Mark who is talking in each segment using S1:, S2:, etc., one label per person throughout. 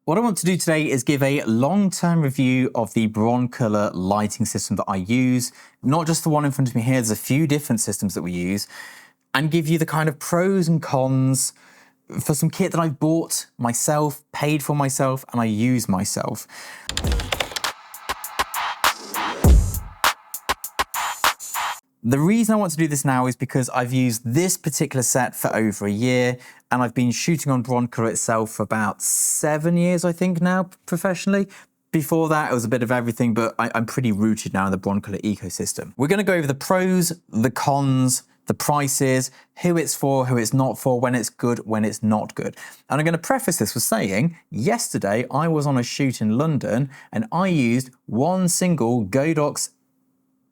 S1: What I want to do today is give a long-term review of the Broncolor lighting system that I use, not just the one in front of me here, there's a few different systems that we use, and give you the kind of pros and cons for some kit that I've bought myself, paid for myself, and I use myself. The reason I want to do this now is because I've used this particular set for over a year and I've been shooting on Broncolor itself for about 7 years, I think now, professionally. Before that, it was a bit of everything, but I'm pretty rooted now in the Broncolor ecosystem. We're gonna go over the pros, the cons, the prices, who it's for, who it's not for, when it's good, when it's not good. And I'm gonna preface this with saying, yesterday I was on a shoot in London and I used one single Godox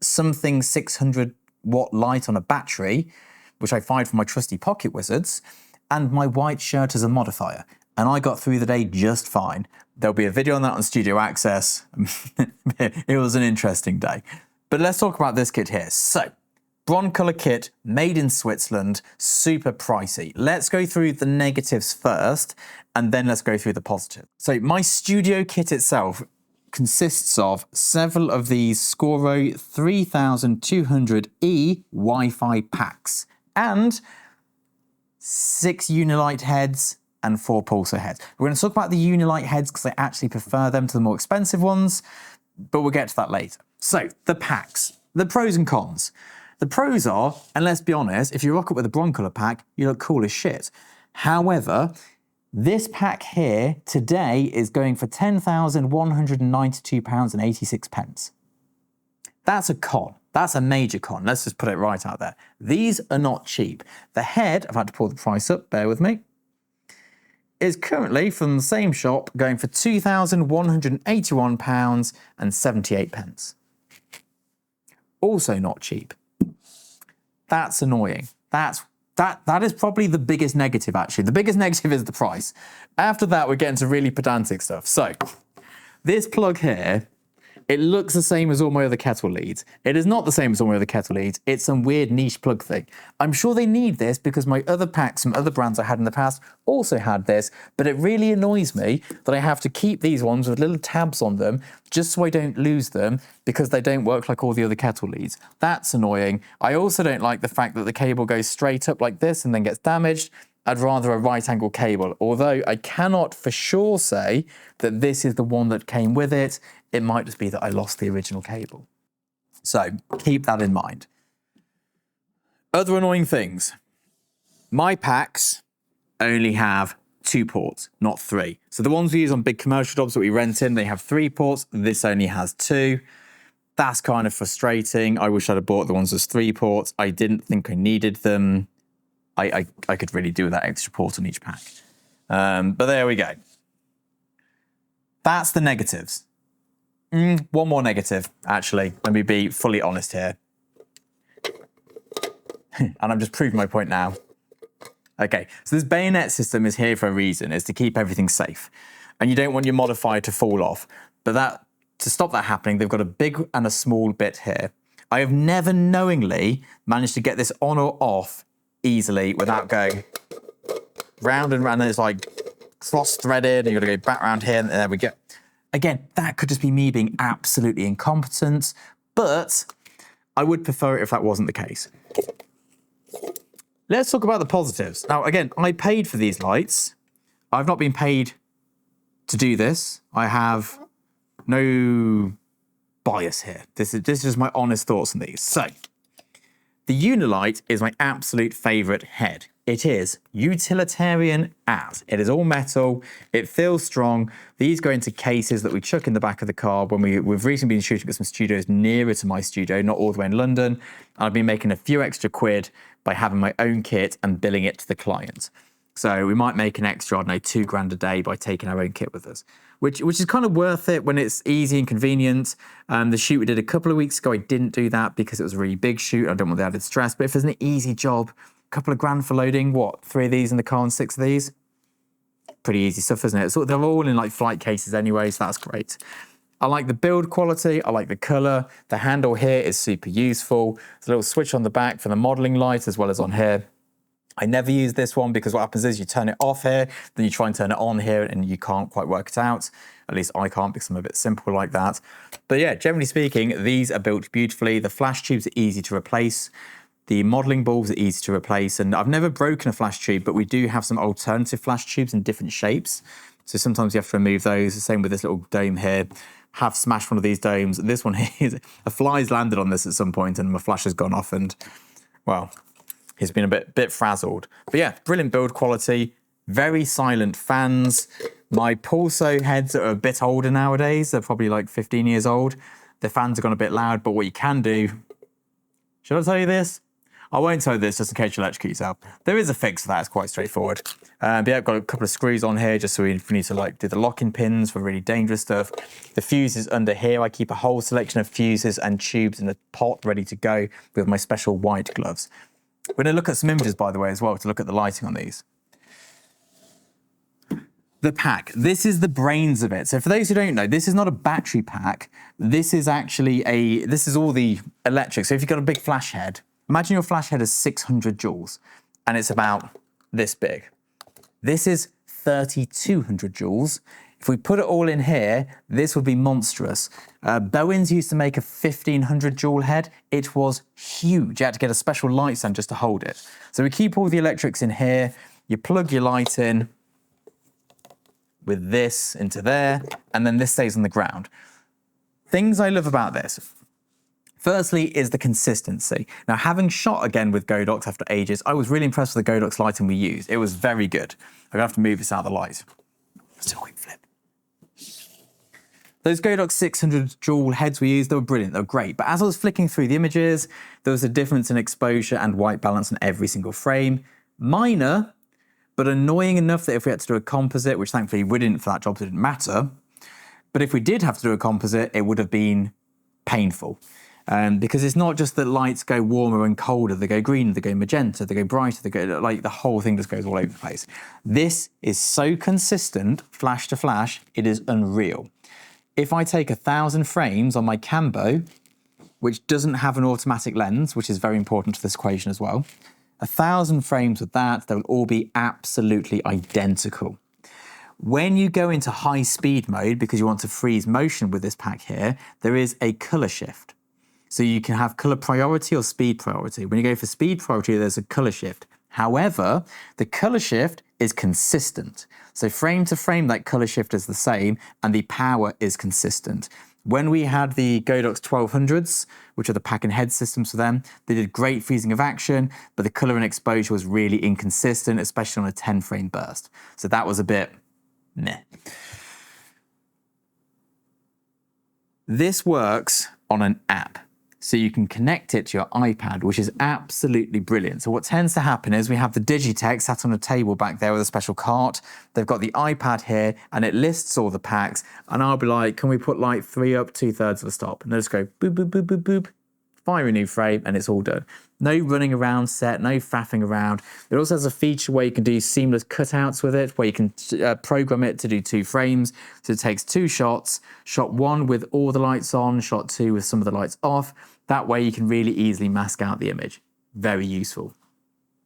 S1: something 600 watt light on a battery, which I fired from my trusty Pocket Wizards, and my white shirt as a modifier. And I got through the day just fine. There'll be a video on that on Studio Access. It was an interesting day. But let's talk about this kit here. So, Broncolor kit, made in Switzerland, super pricey. Let's go through the negatives first, and then let's go through the positives. So my studio kit itself consists of several of these Scoro 3200E Wi-Fi packs and 6 Unilight heads and 4 Pulsar heads. We're going to talk about the Unilight heads because I actually prefer them to the more expensive ones, but we'll get to that later. So, the packs, the pros and cons. The pros are, and let's be honest, if you rock up with a Broncolor pack, you look cool as shit. However, this pack here today is going for £10,192.86. That's a con. That's a major con. Let's just put it right out there. These are not cheap. The head, I've had to pull the price up, bear with me, is currently from the same shop going for £2,181.78. Also not cheap. That's annoying. That is probably the biggest negative, actually. The biggest negative is the price. After that, we're getting to really pedantic stuff. So, this plug here, it looks the same as all my other kettle leads. It is not the same as all my other kettle leads. It's some weird niche plug thing. I'm sure they need this because my other packs from other brands I had in the past also had this, but it really annoys me that I have to keep these ones with little tabs on them just so I don't lose them because they don't work like all the other kettle leads. That's annoying. I also don't like the fact that the cable goes straight up like this and then gets damaged. I'd rather a right angle cable, although I cannot for sure say that this is the one that came with it. It might just be that I lost the original cable. So keep that in mind. Other annoying things. My packs only have 2 ports, not 3. So the ones we use on big commercial jobs that we rent in, they have 3 ports. This only has 2. That's kind of frustrating. I wish I'd have bought the ones with 3 ports. I didn't think I needed them. I could really do with that extra port on each pack. But there we go. That's the negatives. One more negative, actually. Let me be fully honest here. And I'm just proving my point now. Okay, so this bayonet system is here for a reason. It's to keep everything safe. And you don't want your modifier to fall off. But to stop that happening, they've got a big and a small bit here. I have never knowingly managed to get this on or off easily without going round and round. And it's like cross-threaded and you've got to go back around here and there we go. Again, that could just be me being absolutely incompetent, but I would prefer it if that wasn't the case. Let's talk about the positives. Now, again, I paid for these lights. I've not been paid to do this. I have no bias here. This is just my honest thoughts on these. So, the Unilight is my absolute favorite head. It is utilitarian as. It is all metal. It feels strong. These go into cases that we chuck in the back of the car when we've recently been shooting at some studios nearer to my studio, not all the way in London. And I've been making a few extra quid by having my own kit and billing it to the client. So we might make an extra, I don't know, £2 a day by taking our own kit with us, which is kind of worth it when it's easy and convenient. The shoot we did a couple of weeks ago, I didn't do that because it was a really big shoot. I don't want the added stress, but if there's an easy job, a couple of grand for loading, what, 3 of these in the car and 6 of these? Pretty easy stuff, isn't it? So they're all in like flight cases anyway, so that's great. I like the build quality, I like the color. The handle here is super useful. There's a little switch on the back for the modeling light as well as on here. I never use this one because what happens is you turn it off here, then you try and turn it on here and you can't quite work it out. At least I can't because I'm a bit simple like that. But yeah, generally speaking, these are built beautifully. The flash tubes are easy to replace. The modeling bulbs are easy to replace. And I've never broken a flash tube, but we do have some alternative flash tubes in different shapes. So sometimes you have to remove those. The same with this little dome here. Have smashed one of these domes. This one here, a fly's landed on this at some point and my flash has gone off and, well, he's been a bit frazzled. But yeah, brilliant build quality, very silent fans. My Pulso heads are a bit older nowadays. They're probably like 15 years old. The fans have gone a bit loud, but what you can do, should I tell you this? I won't tell you this just in case you electrocute yourself. There is a fix for that, it's quite straightforward. But yeah, I've got a couple of screws on here just so if we need to like do the locking pins for really dangerous stuff. The fuse is under here. I keep a whole selection of fuses and tubes in a pot ready to go with my special white gloves. We're going to look at some images, by the way, as well, to look at the lighting on these. The pack. This is the brains of it. So for those who don't know, this is not a battery pack. This is actually this is all the electric. So if you've got a big flash head, imagine your flash head is 600 joules and it's about this big. This is 3,200 joules. If we put it all in here, this would be monstrous. Bowens used to make a 1,500 joule head. It was huge. You had to get a special light stand just to hold it. So we keep all the electrics in here. You plug your light in with this into there, and then this stays on the ground. Things I love about this. Firstly is the consistency. Now, having shot again with Godox after ages, I was really impressed with the Godox lighting we used. It was very good. I'm gonna have to move this out of the light. Let's do a quick flip. Those Godox 600 joule heads we used, they were brilliant, they were great. But as I was flicking through the images, there was a difference in exposure and white balance on every single frame. Minor, but annoying enough that if we had to do a composite, which thankfully we didn't for that job, so it didn't matter. But if we did have to do a composite, it would have been painful. Because it's not just that lights go warmer and colder, they go green, they go magenta, they go brighter, they go, like the whole thing just goes all over the place. This is so consistent, flash to flash, it is unreal. If I take 1,000 frames on my Cambo, which doesn't have an automatic lens, which is very important to this equation as well, 1,000 frames with that, they will all be absolutely identical. When you go into high speed mode, because you want to freeze motion with this pack here, there is a color shift. So you can have color priority or speed priority. When you go for speed priority, there's a color shift. However, the color shift is consistent. So frame to frame, that color shift is the same and the power is consistent. When we had the Godox 1200s, which are the pack and head systems for them, they did great freezing of action, but the color and exposure was really inconsistent, especially on a 10 frame burst. So that was a bit meh. This works on an app. So you can connect it to your iPad, which is absolutely brilliant. So what tends to happen is we have the Digitech sat on a table back there with a special cart. They've got the iPad here and it lists all the packs. And I'll be like, can we put like 3 up, 2/3 of a stop? And they'll just go boop, boop, boop, boop, boop, fire a new frame and it's all done. No running around set, no faffing around. It also has a feature where you can do seamless cutouts with it, where you can program it to do 2 frames. So it takes 2 shots, shot 1 with all the lights on, shot 2 with some of the lights off. That way you can really easily mask out the image. Very useful.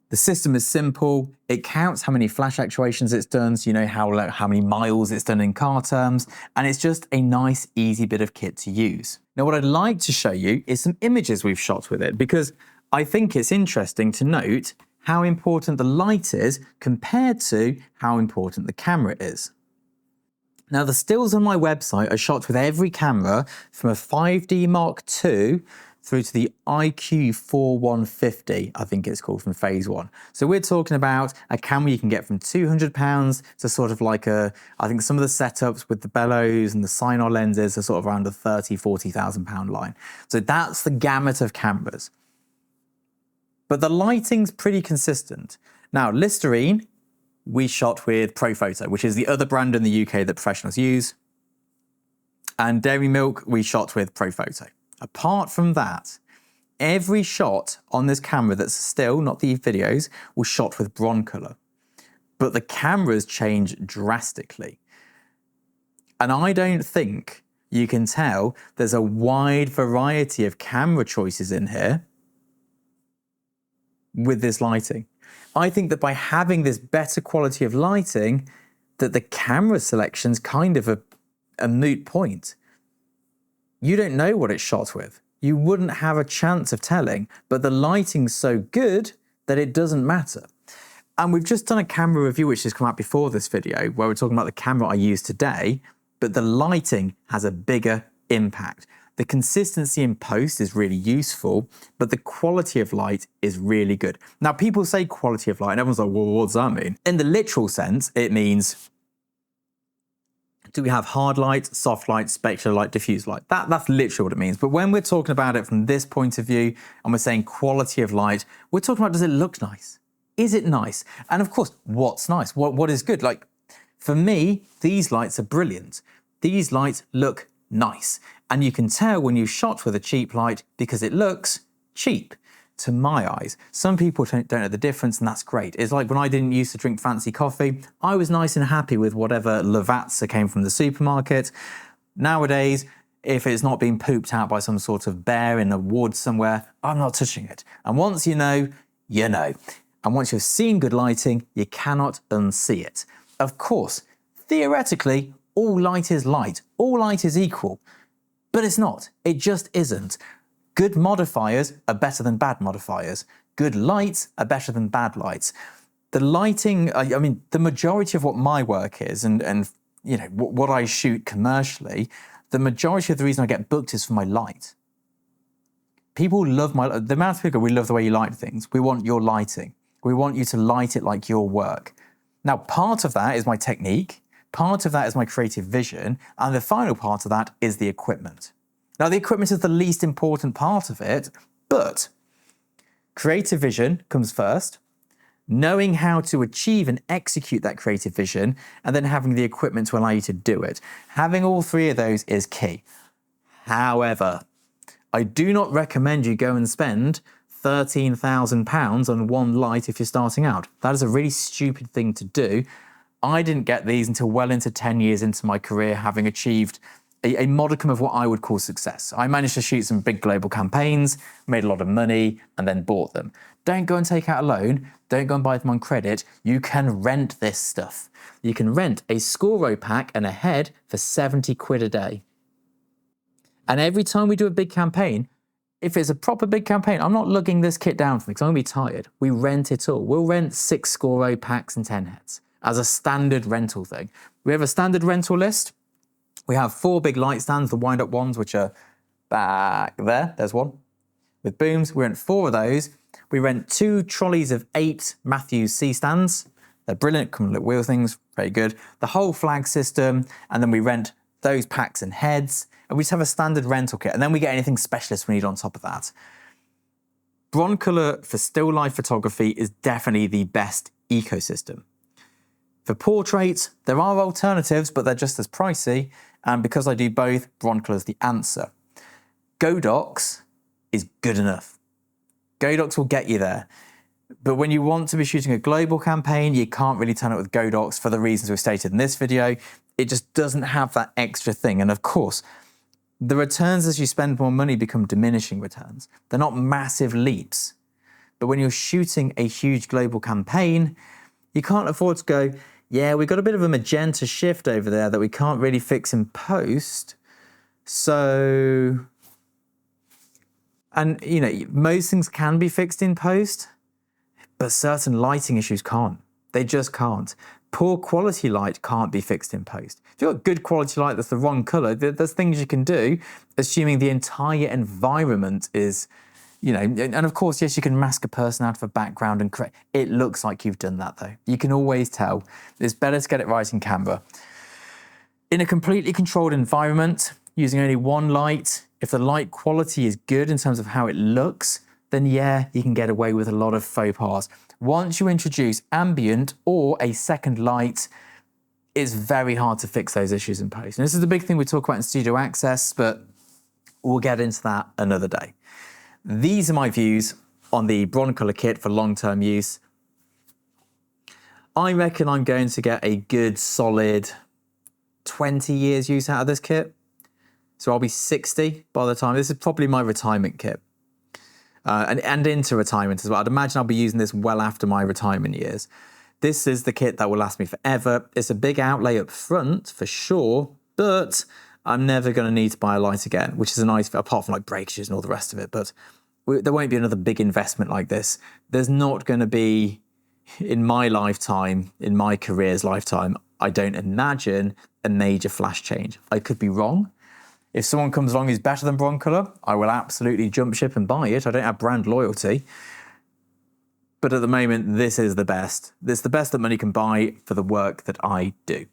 S1: The system is simple. It counts how many flash actuations it's done, so you know how many miles it's done in car terms, and it's just a nice, easy bit of kit to use. Now, what I'd like to show you is some images we've shot with it, because I think it's interesting to note how important the light is compared to how important the camera is. Now, the stills on my website are shot with every camera from a 5D Mark II through to the IQ4150, I think it's called, from phase 1. So we're talking about a camera you can get from £200 to sort of like I think some of the setups with the bellows and the Sinar lenses are sort of around the £30,000–40,000 line. So that's the gamut of cameras. But the lighting's pretty consistent. Now, Listerine, we shot with Profoto, which is the other brand in the UK that professionals use. And Dairy Milk, we shot with Profoto. Apart from that, every shot on this camera that's still, not the videos, was shot with Broncolor. But the cameras change drastically. And I don't think you can tell there's a wide variety of camera choices in here with this lighting. I think that by having this better quality of lighting, that the camera selection's kind of a moot point. You don't know what it's shot with. You wouldn't have a chance of telling, but the lighting's so good that it doesn't matter. And we've just done a camera review, which has come out before this video, where we're talking about the camera I use today, but the lighting has a bigger impact. The consistency in post is really useful, but the quality of light is really good. Now, people say quality of light, and everyone's like, well, what does that mean? In the literal sense, it means, do we have hard light, soft light, specular light, diffuse light? That's literally what it means. But when we're talking about it from this point of view, and we're saying quality of light, we're talking about, does it look nice? Is it nice? And of course, what's nice? What is good? Like, for me, these lights are brilliant. These lights look nice. And you can tell when you shot with a cheap light because it looks cheap to my eyes. Some people don't know the difference, and that's great. It's like when I didn't used to drink fancy coffee, I was nice and happy with whatever Lavazza came from the supermarket. Nowadays, if it's not being pooped out by some sort of bear in a wood somewhere, I'm not touching it. And once you know, you know. And once you've seen good lighting, you cannot unsee it. Of course, theoretically, all light is light. All light is equal. But it's not. It just isn't. Good modifiers are better than bad modifiers. Good lights are better than bad lights. The lighting, I mean, the majority of what my work is, and you know, what I shoot commercially, the majority of the reason I get booked is for my light. People love the amount of people, we love the way you light things. We want your lighting. We want you to light it like your work. Now, part of that is my technique. Part of that is my creative vision, and the final part of that is the equipment. Now, the equipment is the least important part of it, but creative vision comes first, knowing how to achieve and execute that creative vision, and then having the equipment to allow you to do it. Having all three of those is key. However, I do not recommend you go and spend £13,000 on one light if you're starting out. That is a really stupid thing to do. I didn't get these until well into 10 years into my career, having achieved a modicum of what I would call success. I managed to shoot some big global campaigns, made a lot of money, and then bought them. Don't go and take out a loan. Don't go and buy them on credit. You can rent this stuff. You can rent a Scoro pack and a head for 70 quid a day. And every time we do a big campaign, if it's a proper big campaign, I'm not lugging this kit down for me because I'm going to be tired. We rent it all. We'll rent 6 Scoro packs and 10 heads as a standard rental thing. We have a standard rental list. We have 4 big light stands, the wind-up ones, which are back there. There's one. With booms, we rent 4 of those. We rent 2 trolleys of 8 Matthews C-stands. They're brilliant, come with little wheel things, very good. The whole flag system, and then we rent those packs and heads, and we just have a standard rental kit, and then we get anything specialist we need on top of that. Broncolor for still life photography is definitely the best ecosystem. For portraits, there are alternatives, but they're just as pricey, and because I do both, Broncolor's the answer. Godox is good enough. Godox will get you there. But when you want to be shooting a global campaign, you can't really turn it with Godox for the reasons we've stated in this video. It just doesn't have that extra thing. And of course, the returns as you spend more money become diminishing returns. They're not massive leaps. But when you're shooting a huge global campaign, you can't afford to go, yeah, we've got a bit of a magenta shift over there that we can't really fix in post. So, and you know, most things can be fixed in post, but certain lighting issues can't. They just can't. Poor quality light can't be fixed in post. If you've got good quality light that's the wrong color, there's things you can do, assuming the entire environment is, you know, and of course, yes, you can mask a person out of a background and create, it looks like you've done that though. You can always tell. It's better to get it right in camera. In a completely controlled environment, using only one light, if the light quality is good in terms of how it looks, then yeah, you can get away with a lot of faux pas. Once you introduce ambient or a second light, it's very hard to fix those issues in post. And this is the big thing we talk about in Studio Access, but we'll get into that another day. These are my views on the Broncolor kit for long-term use. I reckon I'm going to get a good solid 20 years use out of this kit. So I'll be 60 by the time, this is probably my retirement kit. and into retirement as well. I'd imagine I'll be using this well after my retirement years. This is the kit that will last me forever. It's a big outlay up front for sure, but I'm never going to need to buy a light again, which is a nice, apart from like breakages and all the rest of it. But there won't be another big investment like this. There's not going to be, in my lifetime, in my career's lifetime, I don't imagine a major flash change. I could be wrong. If someone comes along who's better than Broncolor, I will absolutely jump ship and buy it. I don't have brand loyalty. But at the moment, this is the best. This is the best that money can buy for the work that I do.